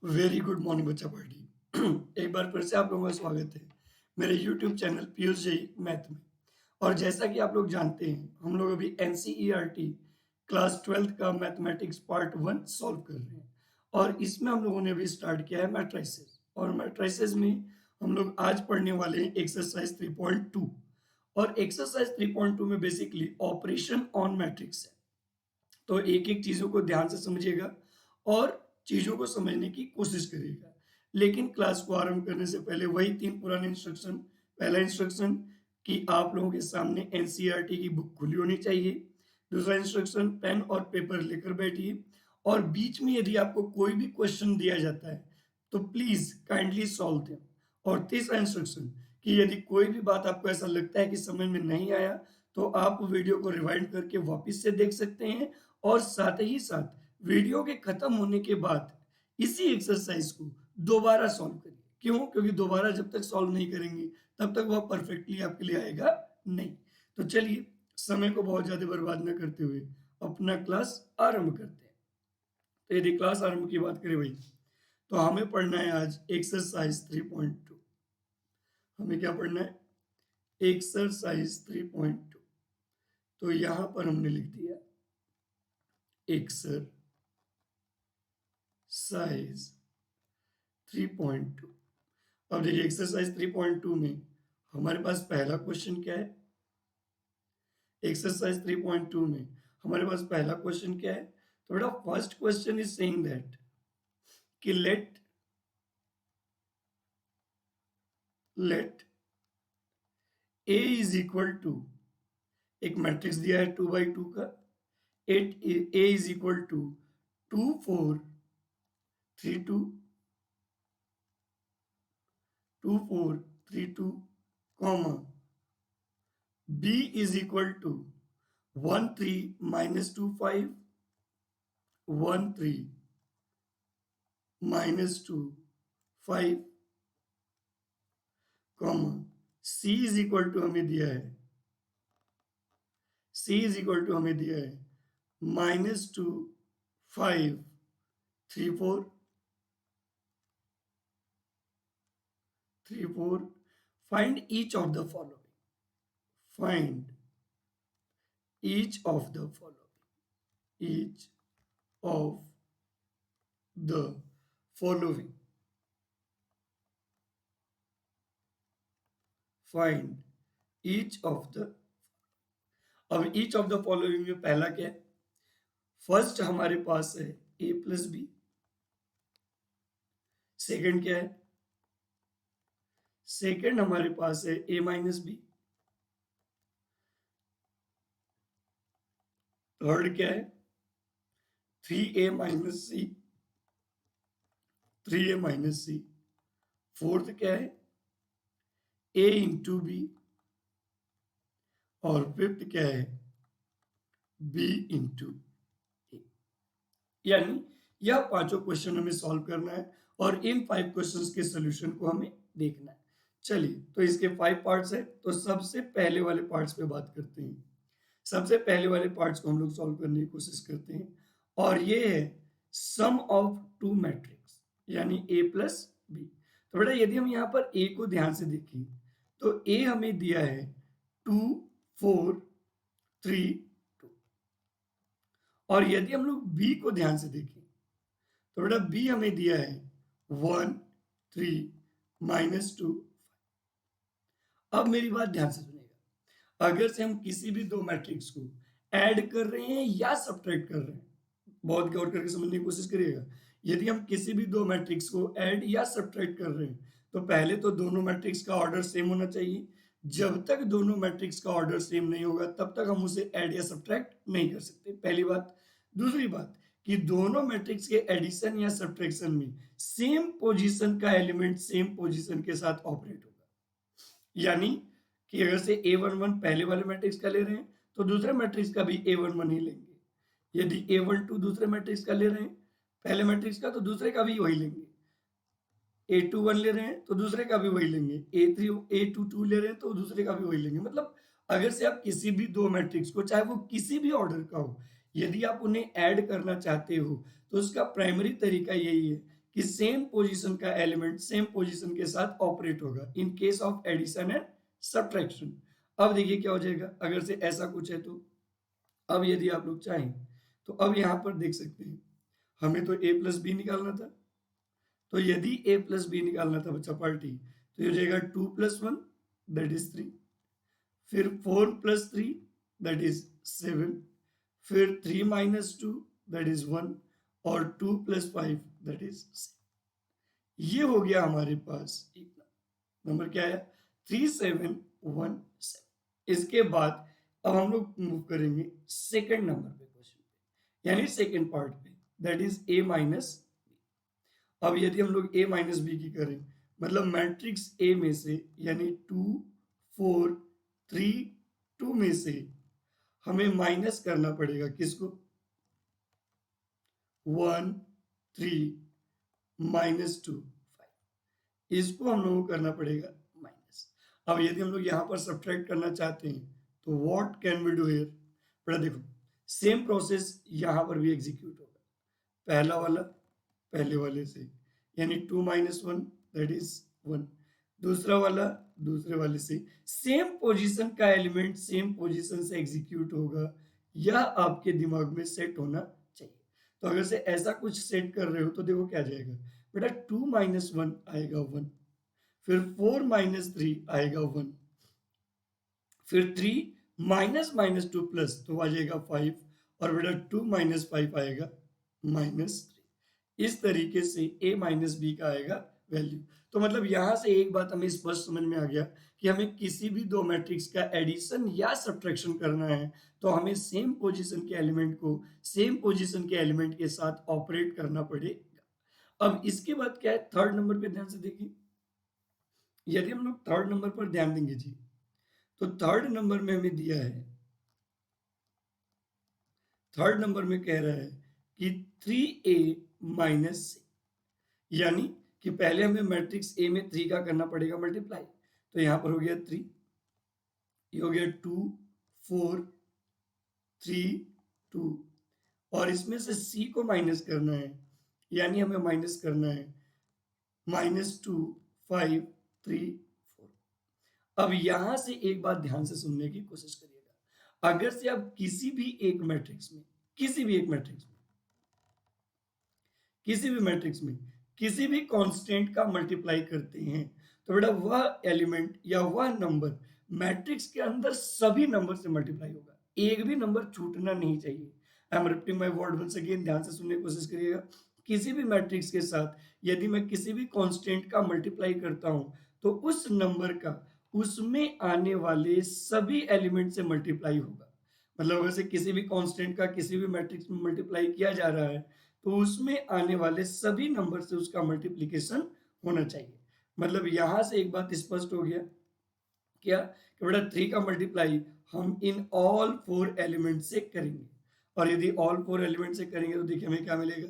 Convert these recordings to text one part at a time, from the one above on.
Very good morning बच्चा party. एक बार फिर से आप लोगों का स्वागत है मेरे YouTube channel Piyush ji math में। और जैसा कि आप लोग जानते हैं, हम लोग अभी एनसीईआरटी क्लास 12th का मैथमेटिक्स पार्ट 1 सॉल्व कर रहे हैं। और इसमें हम लोगों ने अभी स्टार्ट किया है मैट्रिसेस, और मैट्रिसेस में हम लोग आज पढ़ने वाले हैं एक्सरसाइज 3.2। और एक्सरसाइज 3.2 में बेसिकली ऑपरेशन ऑन मैट्रिक्स है। तो एक एक चीजों को ध्यान से समझिएगा और चीजों को समझने की कोशिश करिएगा। लेकिन क्लास को आरंभ करने से पहले वही तीन पुराने इंस्ट्रक्शन। पहला इंस्ट्रक्शन कि आप लोगों के सामने एनसीईआरटी की बुक खुली होनी चाहिए। दूसरा इंस्ट्रक्शन, पेन और पेपर लेकर बैठिए। और बीच में यदि आपको कोई भी क्वेश्चन दिया जाता है तो प्लीज काइंडली सॉल्व देम। और तीसरा इंस्ट्रक्शन कि यदि कोई भी बात आपको ऐसा लगता है कि समझ में नहीं आया तो आप वीडियो को रिवाइंड करके वापस से देख सकते हैं। और साथ ही साथ वीडियो के खत्म होने के बाद इसी एक्सरसाइज को दोबारा सॉल्व करिए। क्यों? क्योंकि दोबारा जब तक सॉल्व नहीं करेंगे तब तक वह परफेक्टली आपके लिए आएगा नहीं। तो चलिए, समय को बहुत ज्यादा बर्बाद न करते हुए अपना क्लास आरंभ करते हैं। तो यदि क्लास आरंभ की बात करें भाई, तो हमें पढ़ना है आज एक्सरसाइज 3.2। हमें क्या पढ़ना है? एक्सरसाइज 3.2। तो यहां पर हमने लिख दिया एक्सरसाइज 3.2। अब देखिए, एक्सरसाइज 3.2 में हमारे पास पहला क्वेश्चन क्या है? एक्सरसाइज 3.2 में हमारे पास पहला क्वेश्चन क्या है? तो बेटा, first question is saying that कि let A is equal to, एक मैट्रिक्स दिया है 2 by 2 का। At A is equal to 2 4 3 2, 2 4 3 2, comma b is equal to 1 3 - 2 5, 1 3 - 2 5, comma c is equal to हमें दिया है, -2 5 3 4 3 4। Find each of the following, find each of the following, each of the following, find each of the. अब each of the following में पहला क्या है? First हमारे पास है a प्लस बी। सेकेंड क्या है? सेकेंड हमारे पास है a माइनस बी। थर्ड क्या है? 3a माइनस सी, 3a माइनस सी। फोर्थ क्या है? a into B. और फिफ्थ क्या है? b into A. यानी यह पांचों क्वेश्चन हमें सॉल्व करना है और इन 5 क्वेश्चंस के सॉल्यूशन को हमें देखना है। चलिए, तो इसके 5 पार्ट्स है, तो सबसे पहले वाले पार्ट्स पे बात करते हैं। सबसे पहले वाले पार्ट्स को हम लोग सॉल्व करने की कोशिश करते हैं, और ये है सम ऑफ टू मैट्रिक्स, यानी a प्लस बी। तो बेटा, यदि हम यहाँ पर a को ध्यान से देखें तो a हमें दिया है 2 4 3 2। और यदि हम लोग b को ध्यान से देखें तो बेटा b हमें दिया है 1 3 - 2। अब मेरी बात ध्यान से सुनिएगा, अगर से हम किसी भी दो मैट्रिक्स को ऐड कर रहे हैं या सब्ट्रैक्ट कर रहे हैं, बहुत गौर करके समझने की कोशिश करिएगा। यदि हम किसी भी दो मैट्रिक्स को ऐड या सब्ट्रैक्ट कर रहे हैं तो पहले तो दोनों मैट्रिक्स का ऑर्डर सेम होना चाहिए। जब तक दोनों मैट्रिक्स का ऑर्डर सेम नहीं होगा तब तक हम उसे ऐड या सब्ट्रैक्ट नहीं कर सकते, पहली बात। दूसरी बात कि दोनों मैट्रिक्स के एडिशन या सब्ट्रैक्शन में सेम पोजीशन का एलिमेंट सेम पोजीशन के साथ ऑपरेट होगा। यानी कि अगर से a11 पहले वाले मैट्रिक्स का ले रहे हैं तो दूसरे मैट्रिक्स का भी a11 ही लेंगे। यदि a12 दूसरे मैट्रिक्स का ले रहे हैं पहले मैट्रिक्स का, तो दूसरे का भी वही लेंगे। a21 ले रहे हैं तो दूसरे का भी वही लेंगे। a22 ले रहे हैं तो दूसरे का भी वही लेंगे। मतलब अगर से आप किसी भी दो मैट्रिक्स को, चाहे वो किसी भी ऑर्डर का हो, यदि आप उन्हें ऐड करना चाहते हो तो उसका प्राइमरी तरीका यही है कि सेम पोजीशन का एलिमेंट सेम पोजीशन के साथ ऑपरेट होगा in case of addition and subtraction. अब देखिए क्या हो जाएगा अगर से ऐसा कुछ है तो। अब यदि आप लोग चाहें तो अब यहां पर देख सकते हैं हमें तो a प्लस बी निकालना था, तो यदि a प्लस बी निकालना था बच्चा पार्टी, तो ये हो जाएगा 2 प्लस 1 दैट इज 3, फिर 4 प्लस 3 दैट इज 7, फिर 3 माइनस 2 दैट इज 1 और 2 प्लस 5 दैट इज 6। ये हो गया हमारे पास एक नंबर क्या है 3717। इसके बाद अब हम लोग मूव करेंगे सेकंड नंबर पे क्वेश्चन पे, यानी सेकंड पार्ट पे, दैट इज a माइनस। अब यदि हम लोग a माइनस बी की करें मतलब मैट्रिक्स a में से यानी 2 4 3 2 में से हमें माइनस करना पड़ेगा किसको 1 3 माइनस 2 5, इसको हम लोगों को करना पड़ेगा माइनस। अब यदि हम लोग यहाँ पर सब्ट्रैक्ट करना चाहते हैं तो what can we do here, बड़ा देखो सेम प्रोसेस यहाँ पर भी एग्जीक्यूट होगा, पहला वाला पहले वाले से यानी 2 माइनस 1 दैट इज 1, दूसरा वाला दूसरे वाले से सेम पोजीशन का एलिमेंट सेम पोजीशन से एग्जीक्यूट होगा, यह आपके दिमाग में सेट होना चाहिए। तो अगर से ऐसा कुछ सेट कर रहे हो तो देखो क्या जाएगा बेटा 2 माइनस 1 आएगा 1, फिर 4 माइनस 3 आएगा 1, फिर 3 माइनस माइनस 2 प्लस तो आ जाएगा 5 और बेटा 2 माइनस 5 आएगा माइनस 3। इस तरीके से a माइनस बी का आएगा वैल्यू। तो मतलब यहां से एक बात हमें स्पष्ट समझ में आ गया कि हमें किसी भी दो मैट्रिक्स का एडिशन या सब्ट्रैक्शन करना है तो हमें सेम पोजीशन के एलिमेंट को सेम पोजीशन के एलिमेंट के साथ ऑपरेट करना पड़ेगा। अब इसके बाद क्या है थर्ड नंबर पे ध्यान से देखिए, यदि हम लोग थर्ड नंबर पर ध्यान देंगे जी तो थर्ड नंबर में हमें दिया है, थर्ड नंबर में कह रहा है कि 3a माइनस, यानी कि पहले हमें मैट्रिक्स ए में 3 का करना पड़ेगा मल्टीप्लाई, तो यहां पर हो गया 3, ये हो गया 2 4 3 2 और इसमें से सी को माइनस करना है, यानी हमें माइनस करना है -2 5 3 4। अब यहां से एक बात ध्यान से सुनने की कोशिश करिएगा, अगर से आप किसी भी एक मैट्रिक्स में किसी भी एक मैट्रिक्स में किसी भी मैट्रिक्स में किसी भी कांस्टेंट का मल्टीप्लाई करते हैं तो बेटा वह एलिमेंट या वह नंबर मैट्रिक्स के अंदर सभी नंबर से मल्टीप्लाई होगा, एक भी नंबर छूटना नहीं चाहिए। I am repeating my word once again, ध्यान से सुनने की कोशिश करिएगा। किसी भी मैट्रिक्स के साथ यदि मैं किसी भी कांस्टेंट का मल्टीप्लाई करता हूं तो उस नंबर का उसमें आने वाले सभी एलिमेंट से मल्टीप्लाई होगा। मतलब अगर से किसी भी कांस्टेंट का किसी भी मैट्रिक्स में मल्टीप्लाई किया जा रहा है तो उसमें आने वाले सभी नंबर से उसका मल्टीप्लिकेशन होना चाहिए। मतलब यहां से एक बात स्पष्ट हो गया क्या कि बेटा 3 का मल्टीप्लाई हम इन ऑल 4 एलिमेंट से करेंगे, और यदि ऑल 4 एलिमेंट से करेंगे तो देखिए हमें क्या मिलेगा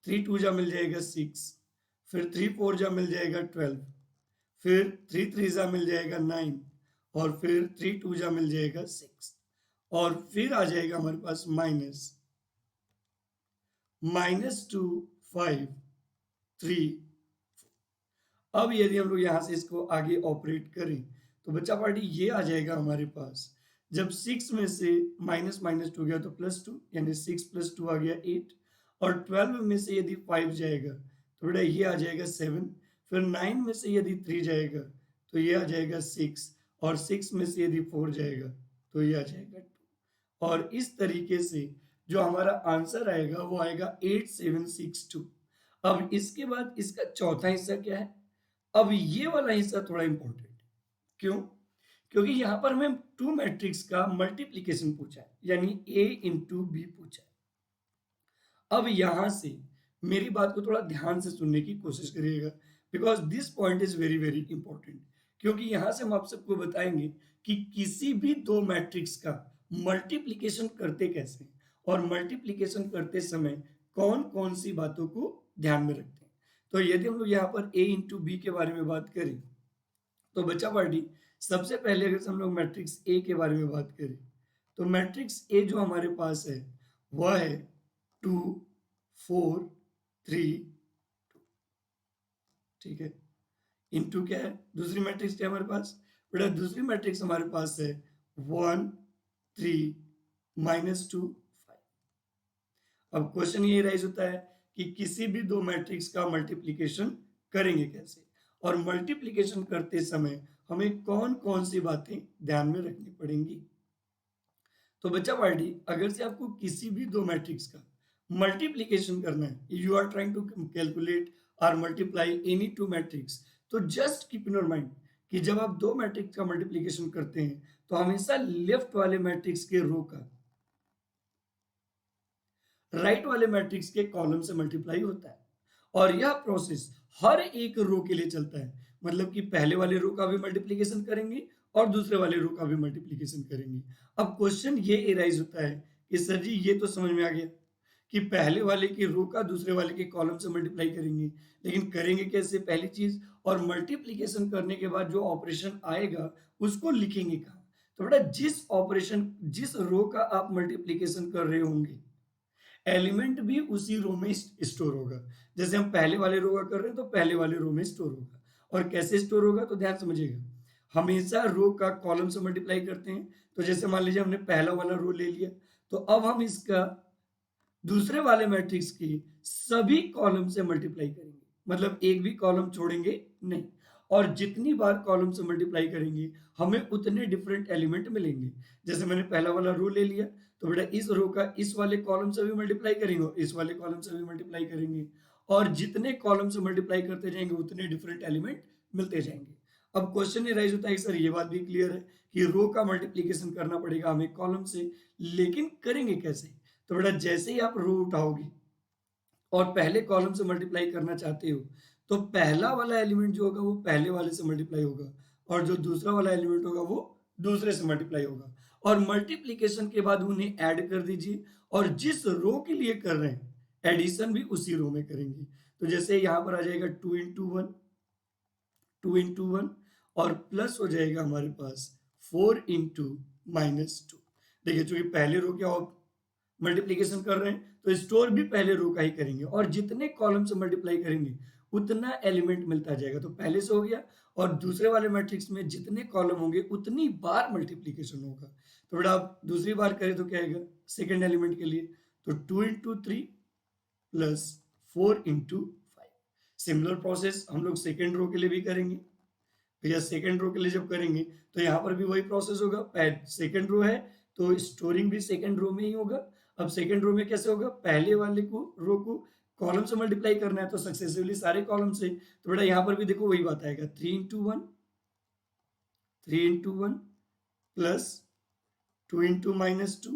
3 2 जा मिल जाएगा 6, फिर 3 4 जा मिल जाएगा 12, फिर 3 3 जा मिल जाएगा 9 और फिर 3 2 जा मिल जाएगा 6 और फिर आ जाएगा हमारे पास -2 5 3। अब यदि हम लोग यहां से इसको आगे ऑपरेट करें तो बच्चा पार्टी ये आ जाएगा हमारे पास, जब 6 में से माइनस माइनस 2 गया तो +2 यानी 6 + 2 आ गया 8, और 12 में से यदि 5 जाएगा तो बेटा ये आ जाएगा 7, फिर 9 में से यदि 3 जाएगा तो ये आ जाएगा 6 और 6 में से यदि 4 जाएगा तो ये आ जाएगा 2, और इस तरीके से जो हमारा आंसर आएगा वो आएगा 8762। अब इसके बाद इसका चौथा हिस्सा क्या है, अब ये वाला हिस्सा थोड़ा इंपॉर्टेंट है। क्यों? क्योंकि यहां पर हमें टू मैट्रिक्स का मल्टीप्लीकेशन पूछा है, यानी a इंटू बी पूछा है। अब यहां से मेरी बात को थोड़ा ध्यान से सुनने की कोशिश करिएगा, because this point is very very important. क्योंकि यहां से हम आप सबको बताएंगे कि किसी भी दो मैट्रिक्स का मल्टीप्लीकेशन करते कैसे हैं और मल्टीप्लीकेशन करते समय कौन कौन सी बातों को ध्यान में रखते हैं। तो यदि हम लोग यहाँ पर a इंटू बी के बारे में बात करें तो बच्चा पार्टी सबसे पहले अगर हम लोग मैट्रिक्स ए के बारे में बात करें तो मैट्रिक्स ए जो हमारे पास है वह है 2 4 3 2। ठीक है, इनटू क्या है, दूसरी मैट्रिक्स क्या है हमारे पास बेटा, दूसरी मैट्रिक्स हमारे पास है 1 3 -2 5। अब क्वेश्चन ये राइज होता है कि किसी भी दो मैट्रिक्स का मल्टीप्लीकेशन करेंगे कैसे, और मल्टीप्लीकेशन करते समय हमें कौन कौन सी बातें ध्यान में रखनी पड़ेंगी। तो बच्चा पार्टी, अगर से आपको किसी भी दो मैट्रिक्स का मल्टीप्लीकेशन करना है, you are trying to calculate और मल्टीप्लाई एनी टू मैट्रिक्स, तो just keep in your mind कि जब आप दो मैट्रिक्स का मल्टीप्लीकेशन करते हैं तो हमेशा लेफ्ट वाले मैट्रिक्स के रो का राइट वाले मैट्रिक्स के कॉलम से मल्टीप्लाई होता है, और यह प्रोसेस हर एक रो के लिए चलता है। मतलब कि पहले वाले रो का भी मल्टीप्लीकेशन करेंगे और दूसरे वाले रो का भी मल्टीप्लीकेशन करेंगे। अब क्वेश्चन ये एराइज होता है कि सर जी ये तो समझ में आ गया कि पहले वाले की रो का दूसरे वाले के कॉलम से मल्टीप्लाई करेंगे, लेकिन करेंगे कैसे पहली चीज, और मल्टीप्लीकेशन करने के बाद जो ऑपरेशन आएगा उसको लिखेंगे कहाँ। तो बेटा जिस ऑपरेशन, जिस रो का आप मल्टीप्लीकेशन कर रहे होंगे, एलिमेंट भी उसी रो में स्टोर होगा। जैसे हम पहले वाले रो का कर रहे हैं तो पहले वाले रो में स्टोर होगा। और कैसे स्टोर होगा तो ध्यान समझिएगा, हमेशा रो का कॉलम से मल्टीप्लाई करते हैं। तो जैसे मान लीजिए हमने पहला वाला रो ले लिया, तो अब हम इसका दूसरे वाले मैट्रिक्स की सभी कॉलम से मल्टीप्लाई करेंगे, मतलब एक भी कॉलम छोड़ेंगे नहीं। और जितनी बार कॉलम से मल्टीप्लाई करेंगे हमें उतने डिफरेंट एलिमेंट मिलेंगे। जैसे मैंने पहला वाला रो ले लिया, तो बेटा इस रो का इस वाले कॉलम से भी मल्टीप्लाई करेंगे और इस वाले कॉलम से भी मल्टीप्लाई करेंगे, और जितने कॉलम से मल्टीप्लाई करते जाएंगे उतने डिफरेंट एलिमेंट मिलते जाएंगे। अब क्वेश्चन ये राइज होता है सर ये बात भी क्लियर है कि रो का मल्टीप्लीकेशन करना पड़ेगा हमें कॉलम से, लेकिन करेंगे कैसे। तो बेटा जैसे ही आप रो उठाओगे और पहले कॉलम से मल्टीप्लाई करना चाहते हो, तो पहला वाला एलिमेंट जो होगा वो पहले वाले से मल्टीप्लाई होगा, और जो दूसरा वाला एलिमेंट होगा वो दूसरे से मल्टीप्लाई होगा। और मल्टीप्लीकेशन के बाद उन्हें ऐड कर दीजिए, और जिस रो के लिए कर रहे हैं एडिशन भी उसी रो में करेंगे। तो जैसे यहां पर आ जाएगा 2 इंटू 1, 2 इंटू 1, और प्लस हो जाएगा हमारे पास 4 इंटू -2। देखिए चूंकि पहले रो क्या मल्टीप्लीकेशन कर रहे हैं तो स्टोर भी पहले रो का ही करेंगे, और जितने कॉलम से मल्टीप्लाई करेंगे उतना एलिमेंट मिलता जाएगा। तो पहले से हो गया, और दूसरे वाले मैट्रिक्स में जितने कॉलम होंगे उतनी बार मल्टीप्लीकेशन होगा। तो बेटा आप दूसरी बार करें तो क्या आएगा सेकेंड एलिमेंट के लिए, तो 2 into 3 plus 4 into 5। Similar process हम लोग सेकेंड रो के लिए भी करेंगे। भैया सेकेंड रो के लिए जब करेंगे तो यहाँ पर भी वही प्रोसेस होगा, सेकेंड रो है तो स्टोरिंग भी सेकेंड रो में ही होगा। अब सेकेंड रो में कैसे होगा, पहले वाले को रो को कॉलम से मल्टीप्लाई करना है तो सक्सेसिवली सारे कॉलम से। तो बेटा यहाँ पर भी देखो वही बात आएगा, 3 इंटू 1, 3 इंटू 1 प्लस 2 इंटू -2,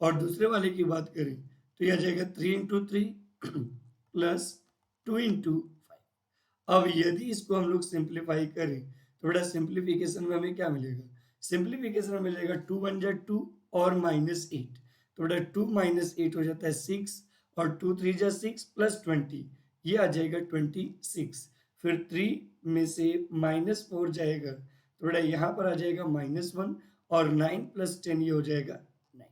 और दूसरे वाले की बात करें तो यह आ जाएगा 3 इंटू 3 प्लस 2 इंटू 5। अब यदि इसको हम लोग सिंप्लीफाई करें तो बेटा सिंप्लीफिकेशन में हमें क्या मिलेगा, सिंप्लीफिकेशन में मिलेगा 2 1 जा 2 और -8। तो बेटा 2 -8 हो जाता है 6, और 2 3 जा 6 प्लस 20, ये आ जाएगा 26। फिर 3 में से -4 जाएगा तो बेटा यहाँ पर आ जाएगा -1, और 9 प्लस 10 ये हो जाएगा 19।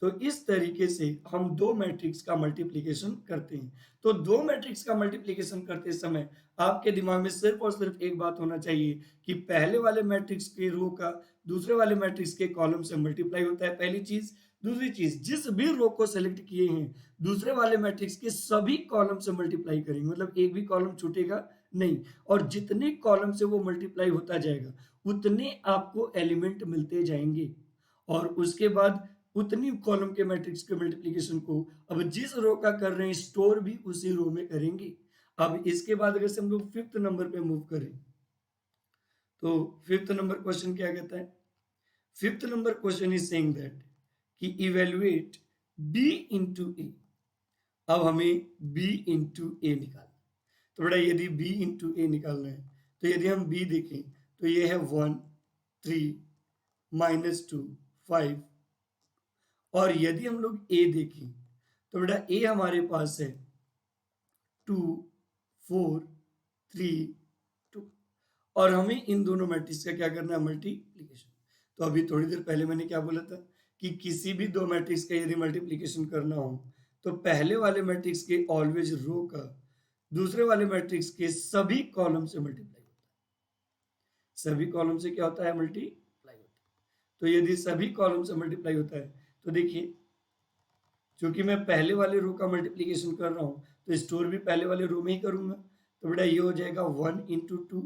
तो इस तरीके से हम दो मैट्रिक्स का मल्टीप्लीकेशन करते हैं। तो दो मैट्रिक्स का मल्टीप्लीकेशन करते समय आपके दिमाग में सिर्फ और सिर्फ एक बात होना चाहिए कि पहले वाले मैट्रिक्स के रो का दूसरे वाले मैट्रिक्स के कॉलम से मल्टीप्लाई होता है, पहली चीज। दूसरी चीज, जिस भी रो को सेलेक्ट किए हैं दूसरे वाले मैट्रिक्स के सभी कॉलम से मल्टीप्लाई करेंगे, मतलब एक भी कॉलम छूटेगा नहीं, और जितने कॉलम से वो मल्टीप्लाई होता जाएगा उतने आपको एलिमेंट मिलते जाएंगे, और उसके बाद उतनी कॉलम के मैट्रिक्स के मल्टीप्लीकेशन को अब जिस रो का कर रहे हैं स्टोर भी उसी रो में करेंगे। अब इसके बाद अगर से हम लोग 5th नंबर पे मूव करें तो 5th नंबर क्वेश्चन क्या कहता है, 5th number question is saying that कि इवेल्युएट b इंटू ए। अब हमें b इंटू ए निकालना, तो बेटा यदि b इंटू ए निकालना है तो यदि हम b देखें तो ये है 1 3 -2 5, और यदि हम लोग a देखें तो बेटा a हमारे पास है 2 4 3 2, और हमें इन दोनों मैट्रिक्स का क्या करना है मल्टीप्लीकेशन। तो अभी थोड़ी देर पहले मैंने क्या बोला था कि किसी भी दो मैट्रिक्स का यदि मल्टीप्लीकेशन करना हो तो पहले वाले मैट्रिक्स के ऑलवेज रो का दूसरे वाले मैट्रिक्स के सभी कॉलम से मल्टीप्लाई होता है। सभी कॉलम से क्या होता है? मल्टीप्लाई होता है। तो यदि सभी कॉलम से मल्टीप्लाई होता है तो देखिए, क्योंकि मैं पहले वाले रो का मल्टीप्लीकेशन कर रहा हूं तो स्टोर भी पहले वाले रो में ही करूंगा। तो बेटा ये हो जाएगा 1 × 2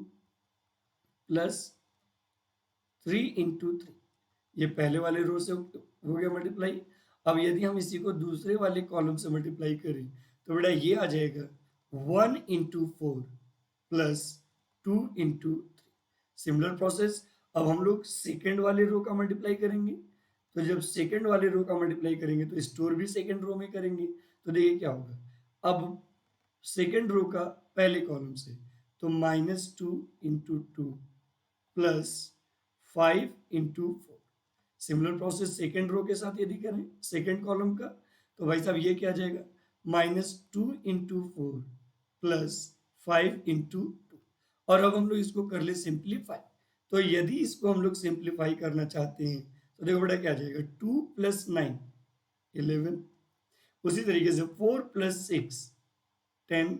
प्लस 3 × 3। ये पहले वाले रो से हो गया मल्टीप्लाई। अब यदि हम इसी को दूसरे वाले कॉलम से मल्टीप्लाई करें तो बेटा ये आ जाएगा 1 × 4 प्लस 2 × 3। सिमिलर प्रोसेस अब हम लोग सेकेंड वाले रो का मल्टीप्लाई करेंगे। तो जब सेकेंड वाले रो का मल्टीप्लाई करेंगे तो स्टोर भी सेकेंड रो में करेंगे। तो देखिए क्या होगा, अब सेकेंड रो का पहले कॉलम से तो -2 × 2 plus 5 × 4। Similar process second row के साथ यदि करें सेकेंड कॉलम का तो भाई साहब ये क्या आ जाएगा, -2 × 4 प्लस 5 × 2। और अब हम लोग इसको कर ले सिंप्लीफाई। तो यदि इसको हम लोग सिंप्लीफाई करना चाहते हैं तो देखो बेटा क्या आ जाएगा, 2 + 9 11। उसी तरीके से 4 + 6 10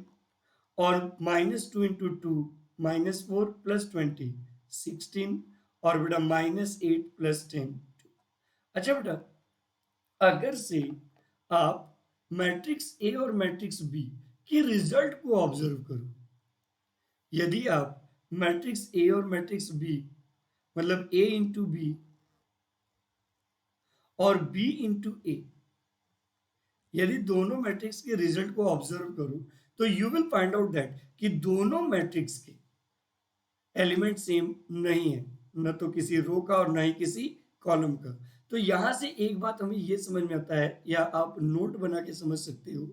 और -2 × 2 -4 + 20 16 और बेटा -8 + 10 2। अच्छा बेटा, अगर से आप मैट्रिक्स ए और मैट्रिक्स बी के रिजल्ट को ऑब्जर्व करो, यदि आप मैट्रिक्स ए और मैट्रिक्स बी मतलब ए इंटू बी और बी इंटू ए, यदि दोनों मैट्रिक्स के रिजल्ट को ऑब्जर्व करो तो you will find out that कि दोनों मैट्रिक्स के एलिमेंट सेम नहीं है, न तो किसी रो का और न ही किसी कॉलम का। तो यहां से एक बात हमें यह समझ में आता है या आप नोट बना के समझ सकते हो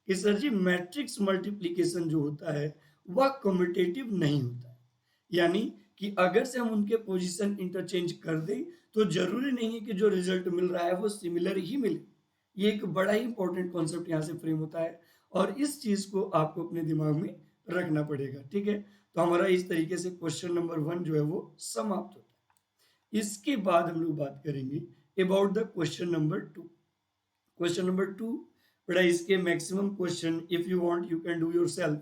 कि सर जी मैट्रिक्स मल्टीप्लिकेशन जो होता है वह कम्यूटेटिव नहीं होता है। यानी कि अगर से हम उनके पोजीशन इंटरचेंज कर दें तो जरूरी नहीं है कि जो रिजल्ट मिल रहा है वो सिमिलर ही मिले। ये एक बड़ा ही इंपॉर्टेंट कॉन्सेप्ट यहाँ से फ्रेम होता है और इस चीज को आपको अपने दिमाग में रखना पड़ेगा। ठीक है, तो हमारा इस तरीके से क्वेश्चन नंबर 1 जो है वो समाप्त होता है। इसके बाद हम लोग बात करेंगे about the question number 2। Question number 2 बेटा इसके maximum question if you want you can do yourself.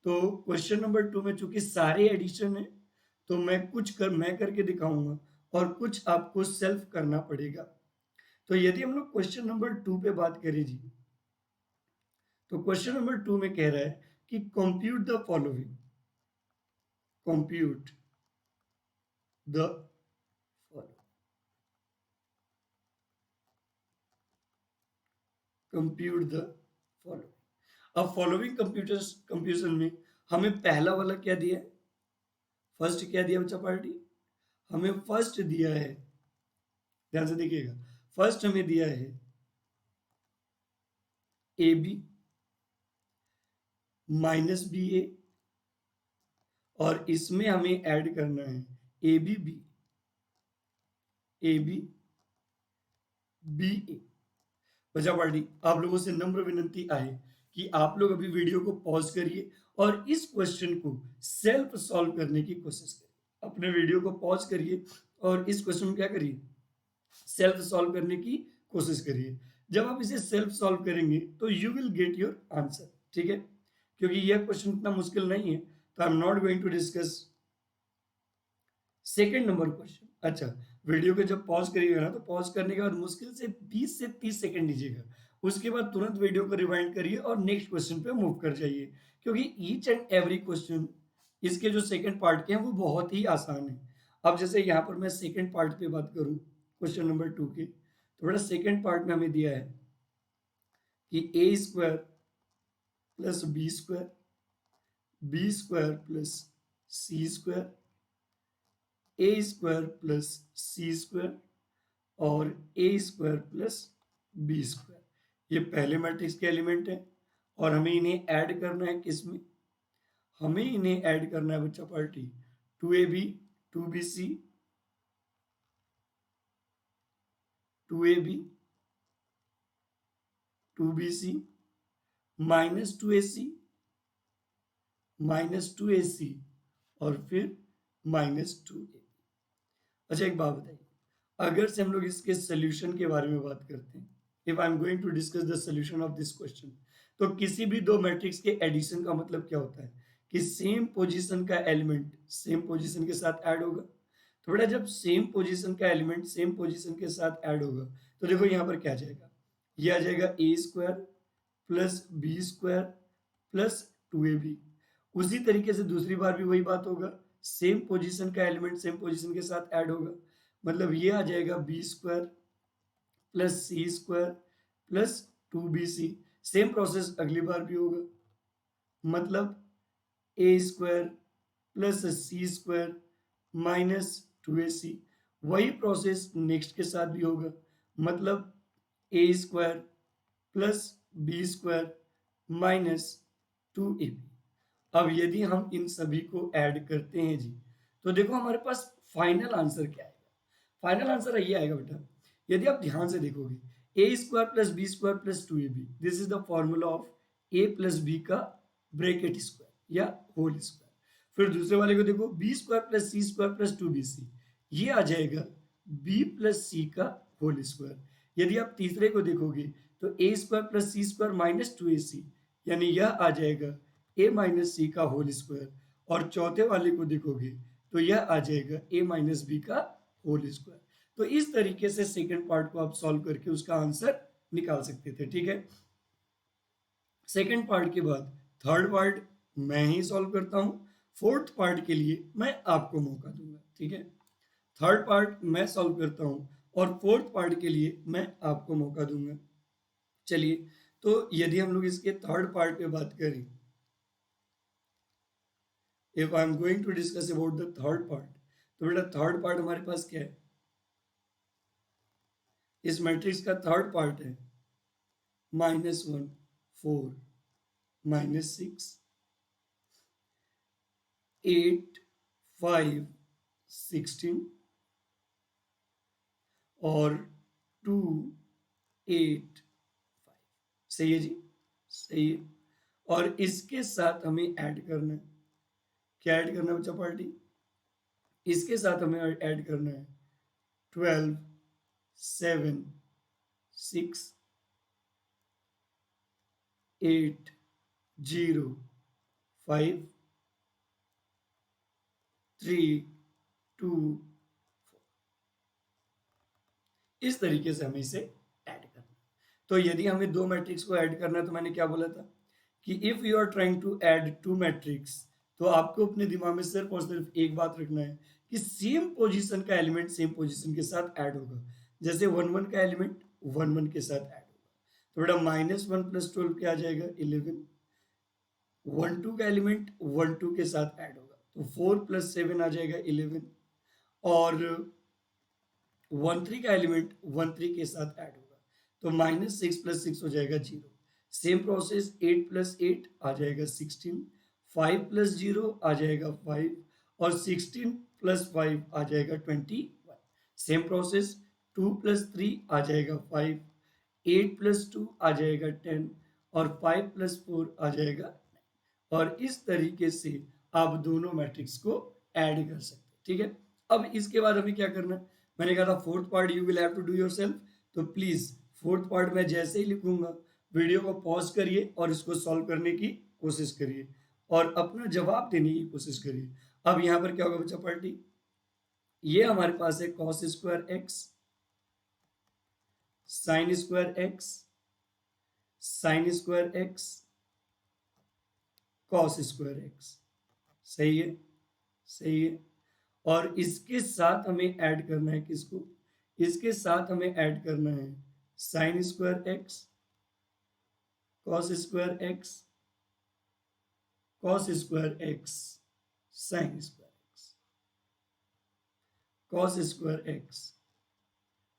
तो क्वेश्चन नंबर 2 में चूंकि सारे एडिशन है तो मैं करके दिखाऊंगा और कुछ आपको सेल्फ करना पड़ेगा। तो यदि हम लोग क्वेश्चन नंबर 2 पे बात करें जी, तो क्वेश्चन नंबर 2 में कह रहा है कि compute the following, compute the following, compute the following. अब फॉलोइंग कंप्यूजन में हमें पहला वाला क्या दिया है, फर्स्ट क्या दिया बच्चा पार्टी, हमें फर्स्ट दिया है, ध्यान से देखिएगा, फर्स्ट हमें दिया है A B minus B A और इसमें हमें ऐड करना है A B B, A B B A. बचा पार्टी आप लोगों से नम्र विनंती है कि आप लोग अभी वीडियो को पॉज करिए और इस क्वेश्चन को सेल्फ सॉल्व करने की कोशिश करिए। अपने वीडियो को पॉज करिए और इस क्वेश्चन को क्या करिए, सेल्फ सॉल्व करने की कोशिश करिए। जब आप इसे सेल्फ सॉल्व करेंगे तो you will get your answer. ठीक है, क्योंकि यह क्वेश्चन इतना मुश्किल नहीं है तो I am not going to discuss second number question. अच्छा, वीडियो को जब पॉज करिएगा ना तो पॉज करने के बाद मुश्किल से 20 से 30 सेकंड लीजिएगा, उसके बाद तुरंत वीडियो को रिवाइंड करिए और नेक्स्ट क्वेश्चन पे मूव कर जाइए, क्योंकि ईच एंड एवरी क्वेश्चन इसके जो सेकंड पार्ट के हैं वो बहुत ही आसान है। अब जैसे यहाँ पर मैं सेकंड पार्ट पे बात करूँ क्वेश्चन नंबर 2 के, तो बड़ा सेकंड पार्ट में हमें दिया है कि a² plus b² b² plus c² a² plus c² और a² प्लस b²। ये पहले मैट्रिक्स के एलिमेंट हैं और हमें इन्हें ऐड करना है किसमें, हमें इन्हें ऐड करना है बच्चा party 2ab 2bc 2ab 2bc -2ac -2ac और फिर -2ab। अच्छा एक बात बताइए, अगर से हम लोग इसके सोल्यूशन के बारे में बात करते हैं, if I am going to discuss the solution of this question, तो किसी भी दो मैट्रिक्स के एडिशन का मतलब क्या होता है कि सेम पोजीशन का एलिमेंट सेम पोजीशन के साथ ऐड होगा। तो बेटा जब सेम पोजीशन का एलिमेंट सेम पोजीशन के साथ ऐड होगा तो देखो यहाँ पर क्या आ जाएगा, ये आ जाएगा A square plus B square plus 2ab। उसी तरीके से दूसरी बार भी वही बात होगा, सेम पोजीशन का एलिमेंट सेम पोजीशन के साथ ऐड होगा, मतलब ये आ जाएगा B square plus C square plus 2bc। Same process अगली बार भी होगा, मतलब A square plus C square minus 2ac। वही प्रोसेस नेक्स्ट के साथ भी होगा, मतलब A square plus B square minus 2ab। अब यदि हम इन सभी को ऐड करते हैं जी, तो देखो हमारे पास फाइनल आंसर क्या आएगा। फाइनल आंसर ये आएगा बेटा, यदि आप ध्यान से देखोगे A square plus B square plus 2ab, this is the formula of A plus B का ब्रैकेट स्क्वायर या होल स्क्वायर। फिर दूसरे वाले को देखो B square plus C square plus 2bc, ये आ जाएगा बी प्लस सी का होल स्क्वायर। यदि आप तीसरे को देखोगे तो ए square plus C square minus 2ac, यानी यह आ जाएगा ए माइनस सी का होल स्क्वायर। और चौथे वाले को देखोगे तो यह आ जाएगा ए माइनस बी का होल स्क्वायर। तो इस तरीके से सेकंड पार्ट को आप सॉल्व करके उसका आंसर निकाल सकते थे, ठीक है। सेकंड पार्ट के बाद थर्ड पार्ट मैं ही सॉल्व करता हूं, फोर्थ पार्ट के लिए मैं आपको मौका दूंगा, ठीक है। थर्ड पार्ट मैं सॉल्व करता हूं और फोर्थ पार्ट के लिए मैं आपको मौका दूंगा। चलिए, तो यदि हम लोग इसके थर्ड पार्ट पे बात करें, if I am going to discuss about the third part, तो बेटा थर्ड पार्ट हमारे पास क्या है, इस मैट्रिक्स का थर्ड पार्ट है -1 4 -6 8 5 16 और 2 8 5। सही है जी, सही है। और इसके साथ हमें ऐड करना है, क्या ऐड करना है बच्चा पार्टी, इसके साथ हमें ऐड करना है 12 7 6 8 0 5 3 2 4। इस तरीके से हमें इसे ऐड करना है। तो यदि हमें दो मैट्रिक्स को ऐड करना है तो मैंने क्या बोला था कि if you are trying to add two matrix, तो आपको अपने दिमाग में सिर्फ और सिर्फ एक बात रखना है कि सेम पोजीशन का एलिमेंट सेम पोजीशन के साथ ऐड होगा। जैसे 1 1 का एलिमेंट 1 1 के साथ ऐड होगा, तो बेटा -1 + 12 क्या आ जाएगा 11। 1 2 का एलिमेंट 1 2 के साथ ऐड होगा, तो 4 + 7 आ जाएगा 11। और 1 3 का एलिमेंट 1 3 के साथ ऐड होगा, तो -6 + 6 हो जाएगा 0। सेम प्रोसेस 8 + 8 आ जाएगा 16, 5 + 0 आ जाएगा 5 और 16 + 5 आ जाएगा 21। सेम प्रोसेस 2 + 3 आ जाएगा 5, 8 + 2 आ जाएगा 10 और 5 + 4 आ जाएगा 9। और इस तरीके से आप दोनों मैट्रिक्स को ऐड कर सकते हैं, ठीक है। अब इसके बाद हमें क्या करना है, मैंने कहा था fourth part you will have to do yourself. तो प्लीज फोर्थ पार्ट में जैसे ही लिखूंगा वीडियो को पॉज करिए और इसको सॉल्व करने की कोशिश करिए और अपना जवाब देने की कोशिश करिए। अब यहाँ पर क्या होगा बच्चा पार्टी, ये हमारे पास है cos square x sin square x sin square x cos square x। सही है, सही है। और इसके साथ हमें ऐड करना है किसको, इसके साथ हमें ऐड करना है sin square x cos square x cos square x sin square x cos square x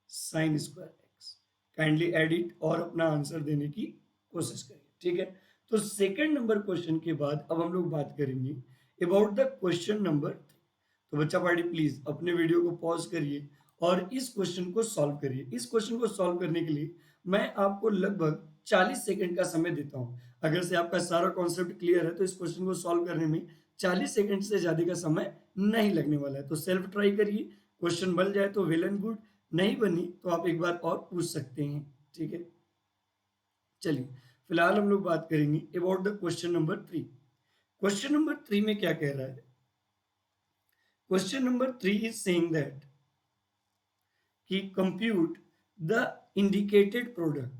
sin square x। Kindly edit और अपना आंसर देने की कोशिश करिए, ठीक है। तो सेकंड नंबर क्वेश्चन के बाद अब हम लोग बात करेंगे अबाउट द क्वेश्चन नंबर 3। तो बच्चा पार्टी प्लीज अपने वीडियो को पॉज करिए और इस क्वेश्चन को सॉल्व करिए। इस क्वेश्चन को सॉल्व करने के लिए मैं आपको लगभग 40 सेकंड का समय देता हूं। अगर से आपका सारा कॉन्सेप्ट क्लियर है तो इस क्वेश्चन को सॉल्व करने में 40 सेकंड से ज्यादा का समय नहीं लगने वाला है। तो सेल्फ ट्राई करिए, क्वेश्चन बन जाए तो वेल एंड गुड, नहीं बनी तो आप एक बार और पूछ सकते हैं, ठीक है। चलिए, फिलहाल हम लोग बात करेंगे about the question number 3। Question number 3 में क्या कह रहा है? Question number 3 is saying that कि compute the indicated product,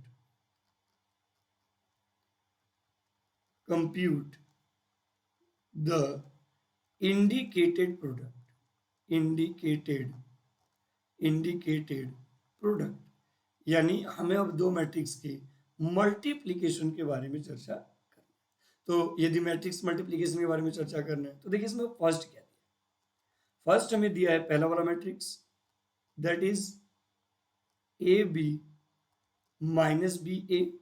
compute the indicated product, indicated product, यानी हमें अब दो मैट्रिक्स के मल्टीप्लीकेशन के बारे में चर्चा करना है। तो यदि मैट्रिक्स मल्टीप्लीकेशन के बारे में चर्चा करना है तो देखिए इसमें फर्स्ट क्या दिया? फर्स्ट हमें दिया है पहला वाला matrix, that is A B minus B A,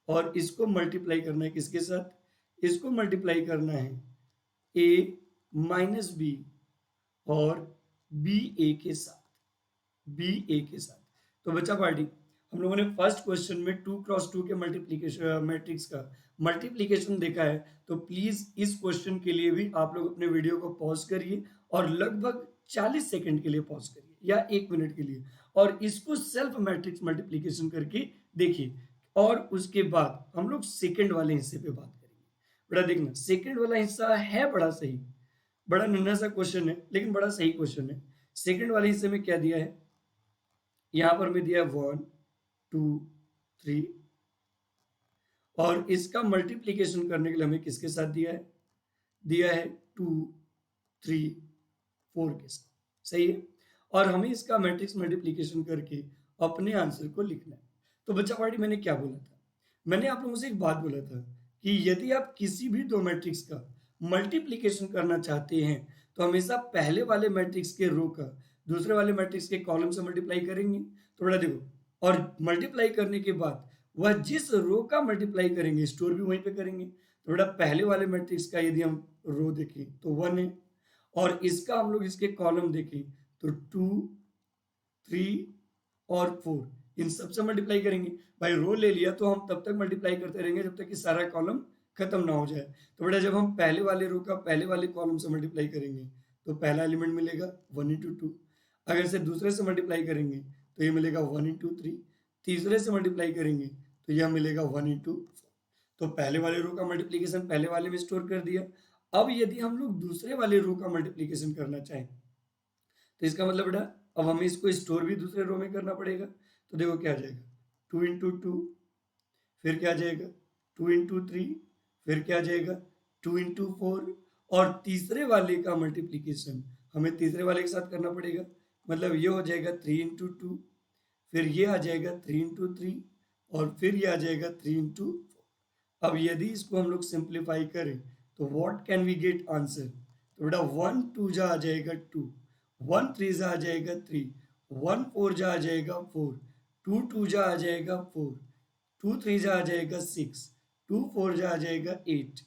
और इसको मल्टीप्लाई करना है किसके साथ? इसको मल्टीप्लाई करना है ए माइनस बी और बी ए के साथ, बी ए के साथ। तो बच्चा पार्टी, हम लोगों ने फर्स्ट क्वेश्चन में 2x2 के मल्टीप्लीकेशन मैट्रिक्स का मल्टीप्लीकेशन देखा है। तो प्लीज इस क्वेश्चन के लिए भी आप लोग अपने वीडियो को पॉज करिए और लगभग 40 सेकंड के लिए पॉज करिए या 1 मिनट के लिए, और इसको सेल्फ मैट्रिक्स मल्टीप्लीकेशन करके देखिए, और उसके बाद हम लोग सेकंड वाले हिस्से पे बात करेंगे। बड़ा देखना, सेकंड वाला हिस्सा है बड़ा सही, बड़ा नन्हा सा क्वेश्चन है लेकिन बड़ा सही क्वेश्चन है। सेकंड वाले हिस्से में क्या दिया है? यहां पर मैं दिया 1 2 3, और इसका मल्टीप्लीकेशन करने के लिए हमें किसके साथ दिया है? दिया है 2 3 4 के साथ, सही है। और हमें इसका मैट्रिक्स मल्टीप्लीकेशन करके अपने आंसर को लिखना है। तो बच्चा पार्टी, मैंने क्या बोला था? मैंने आप लोगों से एक बात बोला था कि यदि आप किसी भी दो मैट्रिक्स का मल्टीप्लीकेशन करना चाहते हैं तो हमेशा पहले वाले मैट्रिक्स के रो का दूसरे वाले मैट्रिक्स के कॉलम से मल्टीप्लाई करेंगे। तो बड़ा देखो, और मल्टीप्लाई करने के बाद वह जिस रो का मल्टीप्लाई करेंगे स्टोर भी वहीं पे करेंगे। तो बेटा पहले वाले मैट्रिक्स का यदि हम रो देखें तो 1 है, और इसका हम लोग इसके कॉलम देखें तो 2 3 और 4, इन सबसे मल्टीप्लाई करेंगे। भाई रो ले लिया तो हम तब तक मल्टीप्लाई करते रहेंगे जब तक कि सारा कॉलम खत्म ना हो जाए। तो बेटा जब हम पहले वाले रो का पहले वाले कॉलम से मल्टीप्लाई करेंगे तो पहला एलिमेंट मिलेगा 1 इंटू 2, अगर से दूसरे से मल्टीप्लाई करेंगे तो ये मिलेगा 1 इंटू 3, तीसरे से मल्टीप्लाई करेंगे तो यह मिलेगा 1 इंटू 4। तो पहले वाले रो का मल्टीप्लीकेशन पहले वाले में स्टोर कर दिया। अब यदि हम लोग दूसरे वाले रो का मल्टीप्लीकेशन करना चाहें तो इसका मतलब बेटा अब हमें इसको स्टोर भी दूसरे रो में करना पड़ेगा। तो देखो क्या आ जाएगा, 2 इंटू 2, फिर क्या आ जाएगा 2 इंटू 3, फिर क्या आ जाएगा 2 इंटू 4, और तीसरे वाले का मल्टीप्लीकेशन हमें तीसरे वाले के साथ करना पड़ेगा। मतलब ये हो जाएगा 3 इंटू 2, फिर ये आ जाएगा 3 इंटू 3, और फिर ये आ जाएगा 3 इंटू 4। अब यदि इसको हम लोग सिंप्लीफाई करें तो what can we get answer? तो बेटा 1 2 जा आ जाएगा 2, 1 3 जा आ जाएगा 3, 1 4 जा आ जाएगा 4, 2 2 जा आ जाएगा 4, 2 3 जा आ जाएगा 6, 2 4 जा आ जाएगा 8,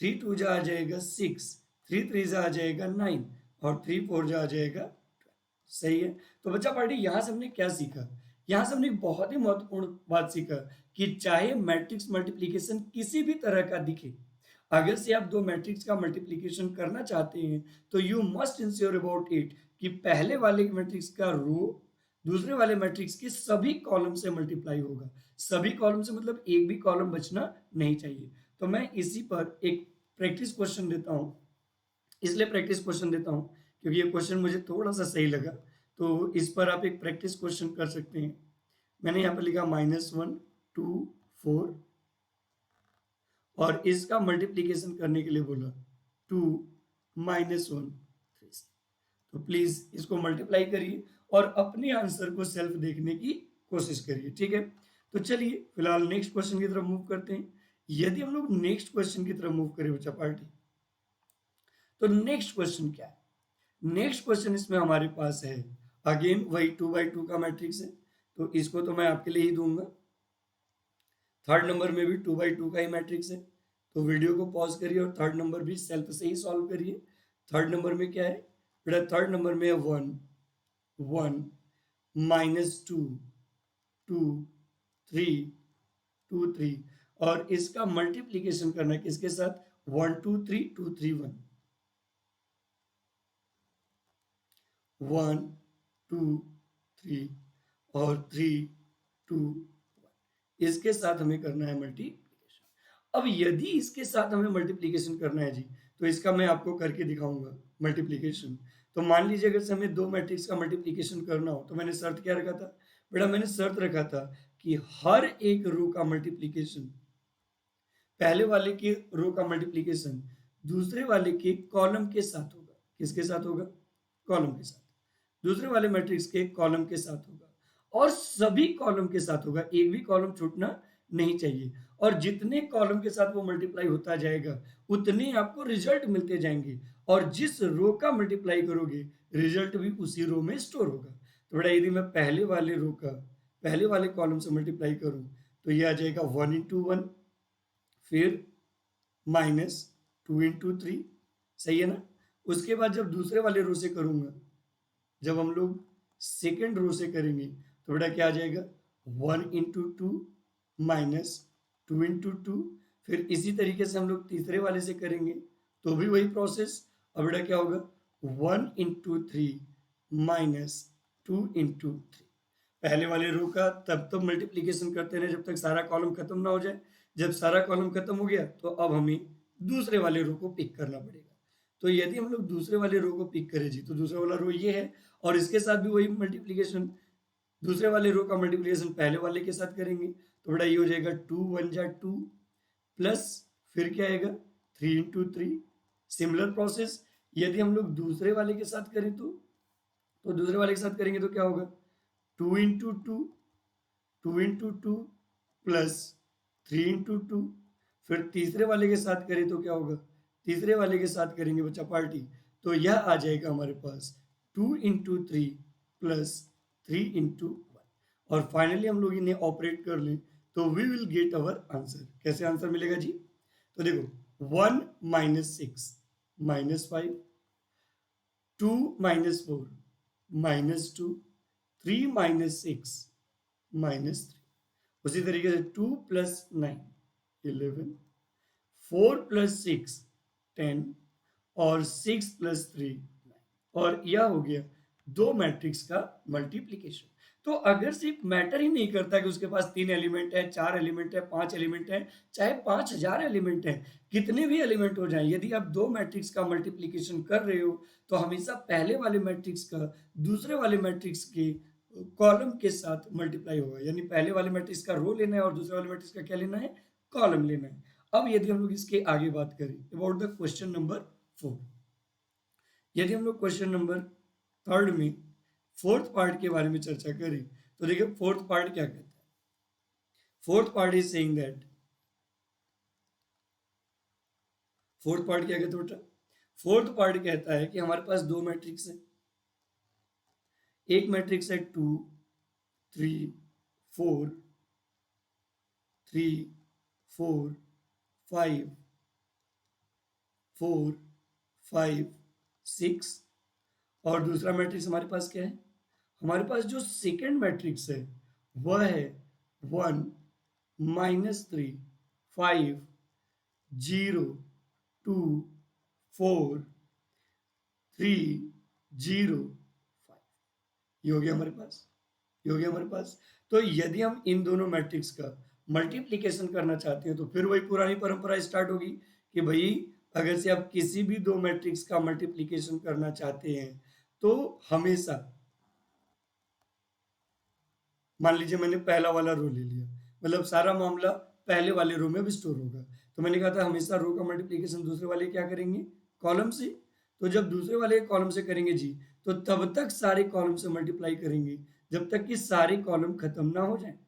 3 2 जा आ जाएगा 6, 3 3 जा आ जाएगा 9, और 3 4 जा आ जाएगा 12। सही है। तो बच्चा पार्टी यहां से हमने क्या सीखा? यहां से हमने एक बहुत ही महत्वपूर्ण बात सीखा कि चाहे मैट्रिक्स मल्टीप्लीकेशन किसी भी तरह का दिखे, अगर से आप दो मैट्रिक्स का मल्टीप्लीकेशन करना चाहते हैं तो you must ensure about it कि पहले वाले मैट्रिक्स का रो दूसरे वाले मैट्रिक्स के सभी कॉलम से मल्टीप्लाई होगा। सभी कॉलम से मतलब एक भी कॉलम बचना नहीं चाहिए। तो मैं इसी पर एक प्रैक्टिस क्वेश्चन देता हूं, इसलिए प्रैक्टिस क्वेश्चन देता हूं क्योंकि ये क्वेश्चन मुझे थोड़ा सा सही लगा। तो इस पर आप एक प्रैक्टिस क्वेश्चन कर सकते हैं। मैंने यहाँ पर लिखा -1 2 4, और इसका मल्टीप्लीकेशन करने के लिए बोला 2 -1 3। तो प्लीज इसको मल्टीप्लाई करिए और अपने आंसर को सेल्फ देखने की कोशिश करिए, ठीक है। तो चलिए फिलहाल नेक्स्ट क्वेश्चन की तरफ मूव करते हैं। यदि हम लोग नेक्स्ट क्वेश्चन की तरफ मूव करें बच्चा पार्टी, तो नेक्स्ट क्वेश्चन क्या है? नेक्स्ट क्वेश्चन इसमें हमारे पास है अगेन वही 2 by 2 का मैट्रिक्स है, तो इसको तो मैं आपके लिए ही दूंगा। थर्ड नंबर में भी 2 by 2 का ही मैट्रिक्स है, तो वीडियो को पॉज करिए और थर्ड नंबर भी सेल्फ से ही सॉल्व करिए। थर्ड नंबर में क्या है बेटा? थर्ड नंबर में है 1 1 -2 2 3 2 3, और इसका मल्टीप्लीकेशन करना है किसके साथ? 1 2 3 2 3 1 1 2 3 और 3 2 1, इसके साथ हमें करना है मल्टीप्लीकेशन। अब यदि इसके साथ हमें मल्टीप्लीकेशन करना है जी, तो इसका मैं आपको करके दिखाऊंगा मल्टीप्लीकेशन। तो मान लीजिए अगर से हमें दो मैट्रिक्स का मल्टीप्लीकेशन करना हो, तो मैंने शर्त क्या रखा था बेटा, मैंने शर्त रखा था कि हर एक रो का मल्टीप्लीकेशन, पहले वाले के रो का मल्टीप्लीकेशन दूसरे वाले के कॉलम के साथ होगा। किसके साथ होगा? कॉलम के साथ। दूसरे वाले मैट्रिक्स के कॉलम के साथ होगा, और सभी कॉलम के साथ होगा, एक भी कॉलम छूटना नहीं चाहिए। और जितने कॉलम के साथ वो मल्टीप्लाई होता जाएगा उतने आपको रिजल्ट मिलते जाएंगे, और जिस रो का मल्टीप्लाई करोगे रिजल्ट भी उसी रो में स्टोर होगा। तो बेटा यदि मैं पहले वाले रो का पहले वाले कॉलम से मल्टीप्लाई करूं, तो ये आ जाएगा 1 into 1, फिर -2 into 3, सही है ना। उसके बाद जब दूसरे वाले रो से करूंगा, जब हम लोग सेकेंड रो से करेंगे, तो बेटा क्या आ जाएगा 1 into 2 -2 into 2। फिर इसी तरीके से हम लोग तीसरे वाले से करेंगे तो भी वही प्रोसेस। अब बेटा क्या होगा 1 into 3 -2 into 3। पहले वाले रो का तब तक मल्टीप्लीकेशन करते रहे जब तक सारा कॉलम खत्म ना हो जाए। जब सारा कॉलम खत्म हो गया तो अब हमें दूसरे वाले रो को पिक करना पड़ेगा। तो यदि हम लोग दूसरे वाले रो को पिक करें जी, तो दूसरा वाला रो ये है, और इसके साथ भी वही मल्टीप्लीकेशन, दूसरे वाले रो का मल्टीप्लीकेशन पहले वाले के साथ करेंगे, तो बेटा ये हो जाएगा 2 1 जा 2, प्लस फिर क्या आएगा 3 into 3। सिमिलर प्रोसेस यदि हम लोग दूसरे वाले के साथ करें, तो दूसरे वाले के साथ करेंगे तो क्या होगा 2 into 2 2 into 2 प्लस 3 into 2। फिर तीसरे वाले के साथ करें तो क्या होगा, तीसरे वाले के साथ करेंगे बच्चा पार्टी, तो यह आ जाएगा हमारे पास 2 into 3 प्लस 3 into 1। और फाइनली हम लोग इन्हें ऑपरेट कर लें तो we will get our answer. कैसे आंसर मिलेगा जी? तो देखो 1 -6 -5, 2 -4 -2, 3 -6 -3। उसी तरीके से 2 + 9 11, 4 + 6 10, और 6 + 3 9। और यह हो गया दो मैट्रिक्स का मल्टीप्लीकेशन। तो अगर सिर्फ मैटर ही नहीं करता कि उसके पास 3 एलिमेंट है, 4 एलिमेंट है, 5 एलिमेंट है, चाहे 5000 एलिमेंट है, कितने भी एलिमेंट हो जाए, यदि आप दो मैट्रिक्स का मल्टीप्लीकेशन कर रहे हो तो हमेशा पहले वाले मैट्रिक्स का दूसरे वाले मैट्रिक्स के कॉलम के साथ मल्टीप्लाई होगा। यानी पहले वाले मैट्रिक्स का रो लेना है और दूसरे वाले मैट्रिक्स का क्या लेना है, कॉलम लेना है। अब यदि हम लोग इसके आगे बात करें अबाउट द क्वेश्चन नंबर 4, यदि हम लोग क्वेश्चन नंबर 3 में फोर्थ पार्ट के बारे में चर्चा करें, तो देखिए फोर्थ पार्ट क्या कहता है। Fourth part is saying that, fourth part क्या कहता है बेटा, फोर्थ पार्ट कहता है कि हमारे पास दो मैट्रिक्स है। एक मैट्रिक्स है 2 3 4 3 4 5 4 5 6, और दूसरा मैट्रिक्स हमारे पास क्या है, हमारे पास जो सेकेंड मैट्रिक्स है वह है 1 -3 5 0 2 4 3 0 5। ये हो गया हमारे पास, ये हो गया हमारे पास। तो यदि हम इन दोनों मैट्रिक्स का मल्टीप्लीकेशन करना चाहते हैं तो फिर वही पुरानी परंपरा स्टार्ट होगी कि भाई अगर से आप किसी भी दो मैट्रिक्स का मल्टीप्लीकेशन करना चाहते हैं तो हमेशा, मान लीजिए मैंने पहला वाला रो ले लिया, मतलब सारा मामला पहले वाले रो में भी स्टोर होगा, तो मैंने कहा था हमेशा रो का मल्टीप्लीकेशन दूसरे वाले क्या करेंगे, कॉलम से। तो जब दूसरे वाले कॉलम से करेंगे जी, तो तब तक सारे कॉलम से मल्टीप्लाई करेंगे जब तक कि सारे कॉलम खत्म ना हो जाए।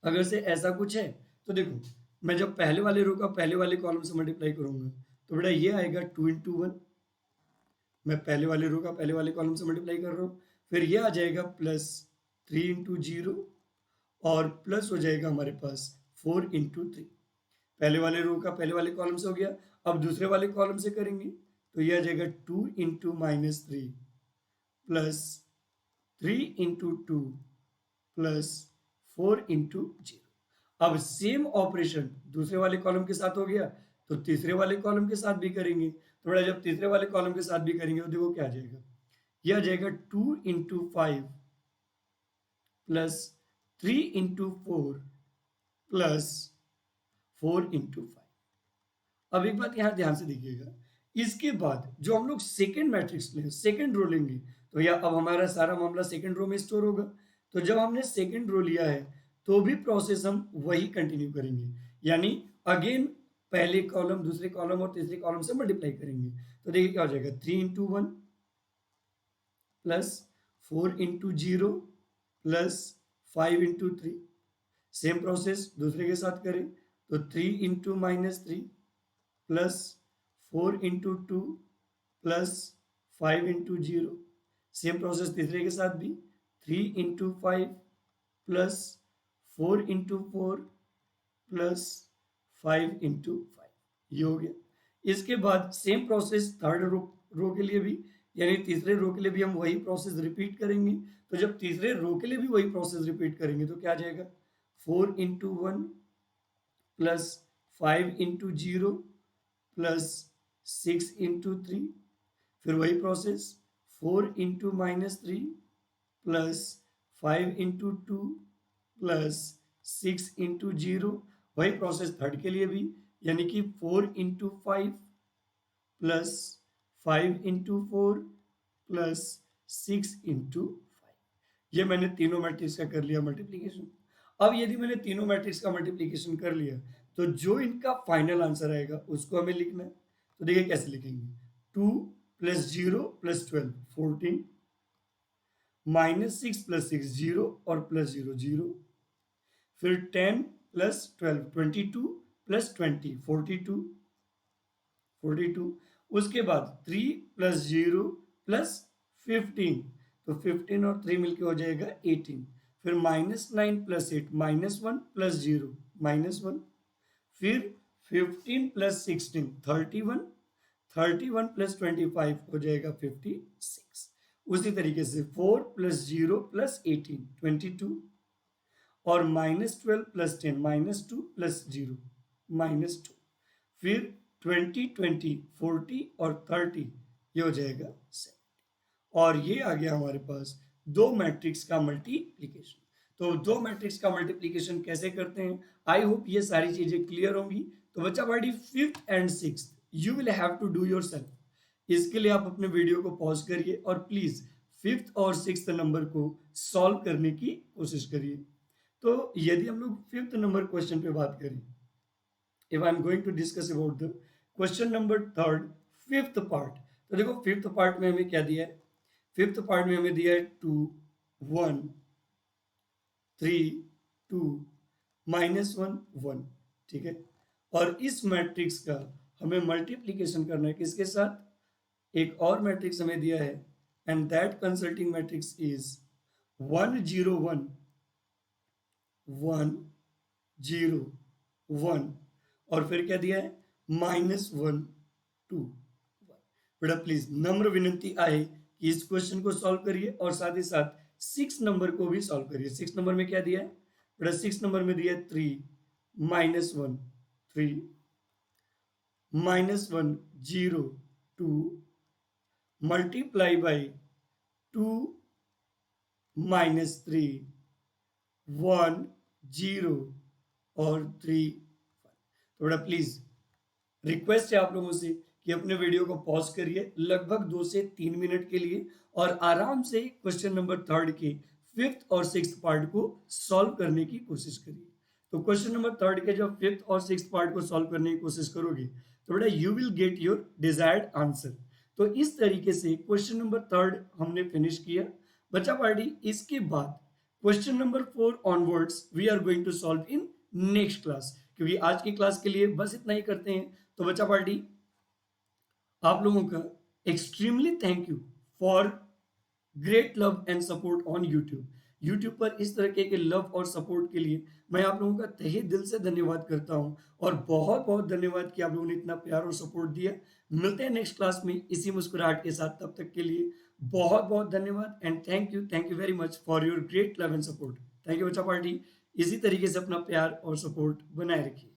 अगर से ऐसा कुछ है तो देखो, मैं जब पहले वाले रो का पहले वाले कॉलम से मल्टीप्लाई करूंगा तो बेटा ये आएगा 2 into 1। मैं पहले वाले रो का पहले वाले कॉलम से मल्टीप्लाई कर रहा हूँ, फिर ये आ जाएगा +3 into 0, और प्लस हो जाएगा हमारे पास 4 into 3। पहले वाले रो का पहले वाले कॉलम से हो गया। अब दूसरे वाले कॉलम से करेंगे तो यह आ जाएगा 2 into -3 plus 3 into 2 plus 4 into 0। अब सेम ऑपरेशन दूसरे वाले कॉलम के साथ हो गया तो तीसरे वाले कॉलम के साथ भी करेंगे। थोड़ा जब तीसरे वाले कॉलम के साथ भी करेंगे तो देखो क्या आ जाएगा, यह आ जाएगा 2 into 5 plus 3 into 4 plus 4 into 5। अब एक बात यहाँ ध्यान से देखिएगा, इसके बाद जो हम लोग सेकेंड मैट्रिक्स लें, सेकेंड रो लेंगे, तो यह अब हमारा सारा मामला सेकेंड रो में स्टोर होगा। तो जब हमने सेकेंड रो लिया है तो भी प्रोसेस हम वही कंटिन्यू करेंगे, यानी अगेन पहले कॉलम, दूसरे कॉलम और तीसरे कॉलम से मल्टीप्लाई करेंगे। तो देखिए क्या हो जाएगा, 3 into 1 plus 4 into 0 plus 5 into 3। Same process दूसरे के साथ करें तो 3 into -3 plus 4 into 2 plus 5 into 0। Same process तीसरे के साथ भी 3 into 5 plus 4 into 4 plus 5 into 5। ये हो गया। इसके बाद सेम प्रोसेस थर्ड रो के लिए भी, यानी तीसरे रो के लिए भी हम वही प्रोसेस रिपीट करेंगे। तो जब तीसरे रो के लिए भी वही प्रोसेस रिपीट करेंगे तो क्या आ जाएगा, 4 into 1 plus 5 into 0 plus 6 into 3। फिर वही process 4 into -3 plus 5 into 2 plus 6 into 0। वही प्रोसेस थर्ड के लिए भी, यानी कि 4 into 5 plus 5 into 4 plus 6 into 5। ये मैंने तीनों मैट्रिक्स का कर लिया मल्टीप्लीकेशन। अब यदि मैंने तीनों मैट्रिक्स का मल्टीप्लीकेशन कर लिया तो जो इनका फाइनल आंसर आएगा उसको हमें लिखना है। तो देखिए कैसे लिखेंगे, 2 प्लस 0 प्लस 12 14, -6 प्लस 6 0 और प्लस 0 0। फिर 10 प्लस 12 22 प्लस 20 42। उसके बाद 3 प्लस 0 प्लस 15, तो 15 और 3 मिलके हो जाएगा 18। फिर -9 प्लस 8 -1 प्लस 0 -1। फिर 15 प्लस 16 31, 31 प्लस 25 हो जाएगा 56। उसी तरीके से 4 प्लस 0 प्लस 18 22 और -12 प्लस 10 -2 प्लस 0 -2। फिर 20 20 40 और 30 ये हो जाएगा 70। और ये आ गया हमारे पास दो मैट्रिक्स का मल्टीप्लीकेशन। तो दो मैट्रिक्स का मल्टीप्लीकेशन कैसे करते हैं, आई होप ये सारी चीजें क्लियर होंगी। तो बच्चा party 5th and 6th you will have to do yourself. इसके लिए आप अपने वीडियो को पॉज करिए और प्लीज 5th और 6th नंबर को सॉल्व करने की कोशिश करिए। तो यदि हम लोग 5th नंबर क्वेश्चन पे बात करें, if I'm going to discuss about the question number 3rd 5th part, तो देखो 5th पार्ट में हमें क्या दिया है, 5th पार्ट में हमें दिया है 2 1 3 2 -1 1, ठीक है। और इस मैट्रिक्स का हमें मल्टीप्लीकेशन करना है किसके साथ, एक और मैट्रिक्स हमें दिया है and that consulting matrix is 1 0 1 1 0 1 और फिर क्या दिया है -1 2 1। बेटा प्लीज नम्र विनंती आए कि इस क्वेश्चन को सॉल्व करिए और साथ ही साथ 6 नंबर को भी सॉल्व करिए। 6 नंबर में क्या दिया है बेटा, 6 नंबर में दिया है 3 -1 3 -1 0 2 मल्टीप्लाई बाई 2 -3 1 0 और 3 1। तो बेटा प्लीज रिक्वेस्ट है आप लोगों से कि अपने वीडियो को पॉज करिए लगभग 2 से 3 मिनट के लिए और आराम से क्वेश्चन नंबर 3rd के 5th और 6th पार्ट को सॉल्व करने की कोशिश करिए। तो क्वेश्चन नंबर 3rd के जब 5th और 6th पार्ट को सॉल्व करने की कोशिश करोगे तो बेटा you will get your desired answer. तो इस तरीके से क्वेश्चन नंबर 3rd हमने फिनिश किया बच्चा पार्टी। इसके बाद question number 4 onwards we are going to solve in next class, क्योंकि आज की क्लास के लिए बस इतना ही करते हैं। तो बच्चा पार्टी आप लोगों का extremely thank you for great love and support on YouTube. YouTube पर इस तरह के लव और सपोर्ट के लिए मैं आप लोगों का तहे दिल से धन्यवाद करता हूं और बहुत बहुत धन्यवाद कि आप लोगों ने इतना प्यार और सपोर्ट दिया। मिलते हैं नेक्स्ट क्लास में इसी मुस्कुराहट के साथ, तब तक के लिए बहुत बहुत धन्यवाद and thank you very much for your great love and support. Thank you बच्चा पार्टी, इसी तरीके से अपना प्यार और सपोर्ट बनाए रखिए।